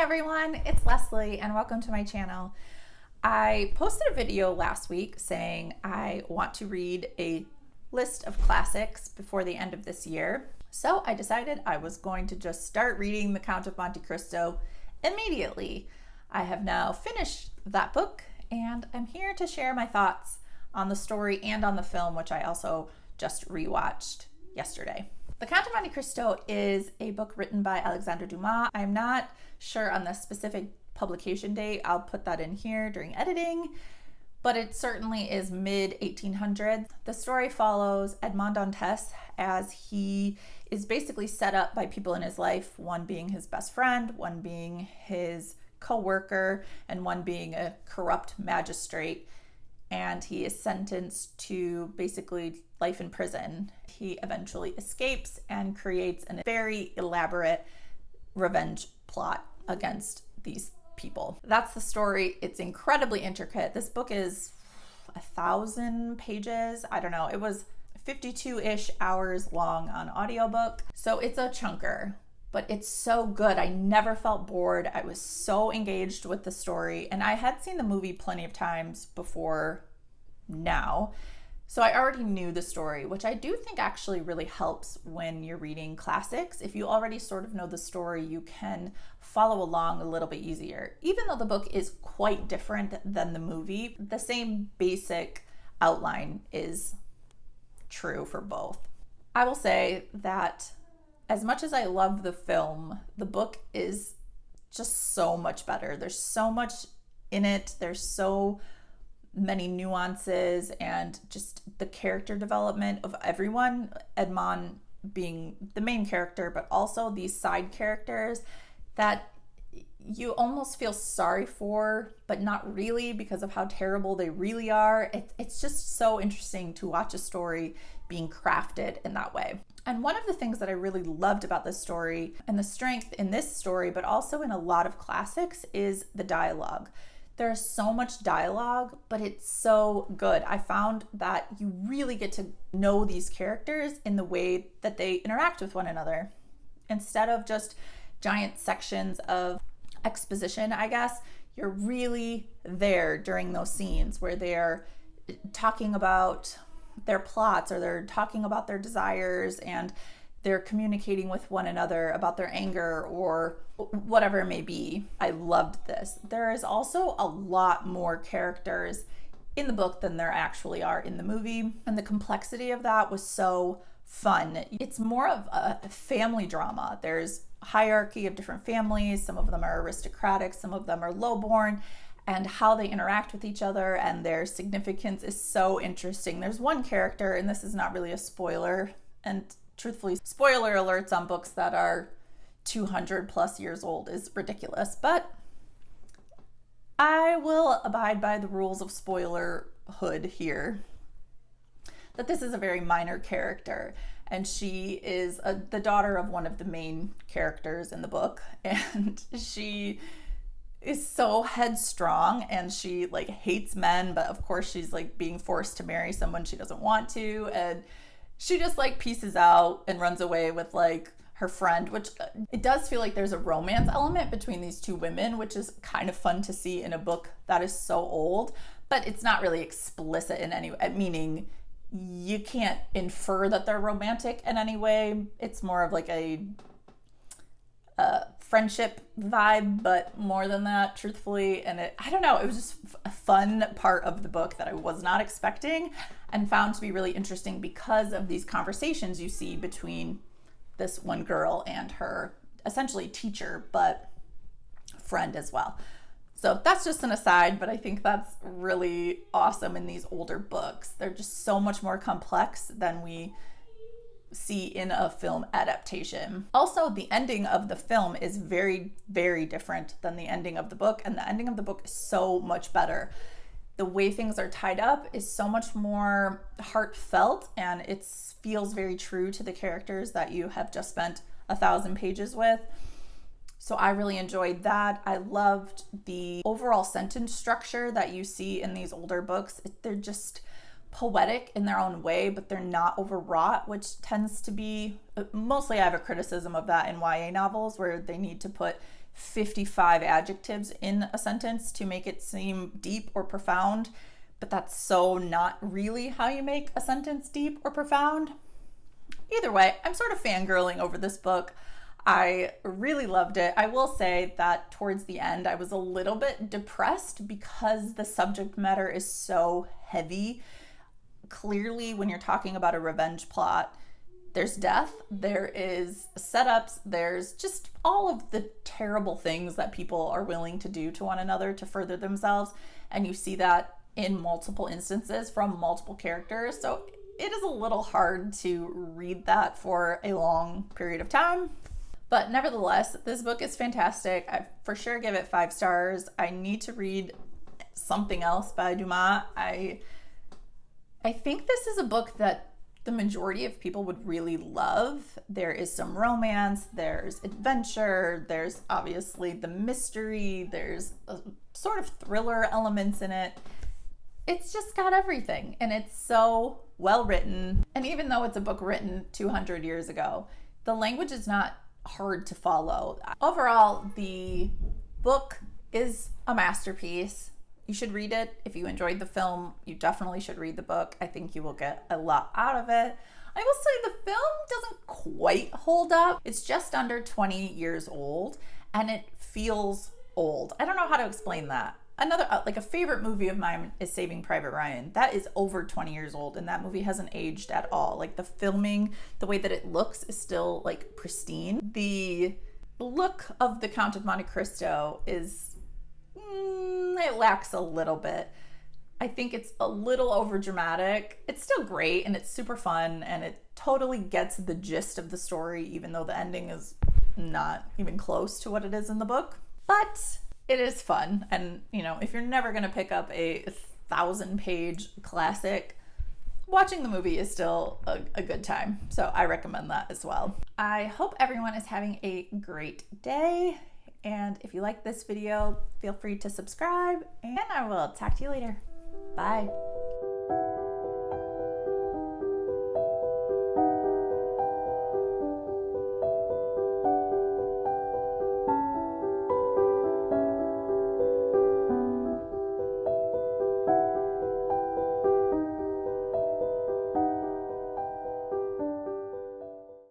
everyone, it's Leslie and welcome to my channel. I posted a video last week saying I want to read a list of classics before the end of this year. So I decided I was going to just start reading The Count of Monte Cristo immediately. I have now finished that book and I'm here to share my thoughts on the story and on the film, which I also just rewatched yesterday. The Count of Monte Cristo is a book written by Alexandre Dumas. I'm not sure on the specific publication date. I'll put that in here during editing, but it certainly is mid-1800s. The story follows Edmond Dantes as he is basically set up by people in his life, one being his best friend, one being his co-worker, and one being a corrupt magistrate. And he is sentenced to basically life in prison. He eventually escapes and creates a very elaborate revenge plot against these people. That's the story. It's incredibly intricate. This book is 1,000 pages. I don't know. It was 52-ish hours long on audiobook. So it's a chunker, but it's so good. I never felt bored. I was so engaged with the story, and I had seen the movie plenty of times before now. So I already knew the story, which I do think actually really helps when you're reading classics. If you already sort of know the story, you can follow along a little bit easier. Even though the book is quite different than the movie, the same basic outline is true for both. I will say that as much as I love the film, the book is just so much better. There's so much in it. There's so many nuances and just the character development of everyone, Edmond being the main character, but also these side characters that you almost feel sorry for, but not really because of how terrible they really are. It's just so interesting to watch a story being crafted in that way. And one of the things that I really loved about this story, and the strength in this story, but also in a lot of classics, is the dialogue. There's so much dialogue, but it's so good. I found that you really get to know these characters in the way that they interact with one another. Instead of just giant sections of exposition, I guess, you're really there during those scenes where they're talking about their plots or they're talking about their desires and they're communicating with one another about their anger or whatever it may be. I loved this. There is also a lot more characters in the book than there actually are in the movie, and the complexity of that was so fun. It's more of a family drama. There's a hierarchy of different families. Some of them are aristocratic, some of them are lowborn, and how they interact with each other and their significance is so interesting. There's one character, and this is not really a spoiler, and truthfully, spoiler alerts on books that are 200 plus years old is ridiculous, but I will abide by the rules of spoilerhood here. That this is a very minor character, and she is the daughter of one of the main characters in the book, and she is so headstrong and she like hates men, but of course she's like being forced to marry someone she doesn't want to, and she just like pieces out and runs away with like her friend, which it does feel like there's a romance element between these two women, which is kind of fun to see in a book that is so old, but it's not really explicit in any way, meaning you can't infer that they're romantic in any way. It's more of like a friendship vibe, but more than that, truthfully. And I don't know, it was just a fun part of the book that I was not expecting and found to be really interesting because of these conversations you see between this one girl and her essentially teacher, but friend as well. So that's just an aside, but I think that's really awesome in these older books. They're just so much more complex than we see in a film adaptation. Also, the ending of the film is very, very different than the ending of the book, and the ending of the book is so much better. The way things are tied up is so much more heartfelt, and it feels very true to the characters that you have just spent 1,000 pages with. So I really enjoyed that. I loved the overall sentence structure that you see in these older books. They're just poetic in their own way, but they're not overwrought, which tends to be, mostly I have a criticism of that in YA novels where they need to put 55 adjectives in a sentence to make it seem deep or profound, but that's so not really how you make a sentence deep or profound. Either way, I'm sort of fangirling over this book. I really loved it. I will say that towards the end, I was a little bit depressed because the subject matter is so heavy. Clearly, when you're talking about a revenge plot, there's death, there is setups, there's just all of the terrible things that people are willing to do to one another to further themselves. And you see that in multiple instances from multiple characters. So it is a little hard to read that for a long period of time. But nevertheless, this book is fantastic. I for sure give it 5 stars. I need to read something else by Dumas. I think this is a book that the majority of people would really love. There is some romance, there's adventure, there's obviously the mystery, there's a sort of thriller elements in it. It's just got everything, and it's so well written. And even though it's a book written 200 years ago, the language is not hard to follow. Overall, the book is a masterpiece. You should read it. If you enjoyed the film, you definitely should read the book. I think you will get a lot out of it. I will say the film doesn't quite hold up. It's just under 20 years old, and it feels old. I don't know how to explain that. Another, like a favorite movie of mine is Saving Private Ryan. That is over 20 years old, and that movie hasn't aged at all. Like the filming, the way that it looks is still like pristine. The look of the Count of Monte Cristo is, it lacks a little bit. I think it's a little over dramatic. It's still great and it's super fun and it totally gets the gist of the story, even though the ending is not even close to what it is in the book. But it is fun. And, you know, if you're never going to pick up a 1,000-page classic, watching the movie is still a good time. So I recommend that as well. I hope everyone is having a great day. And if you like this video, feel free to subscribe, and I will talk to you later. Bye.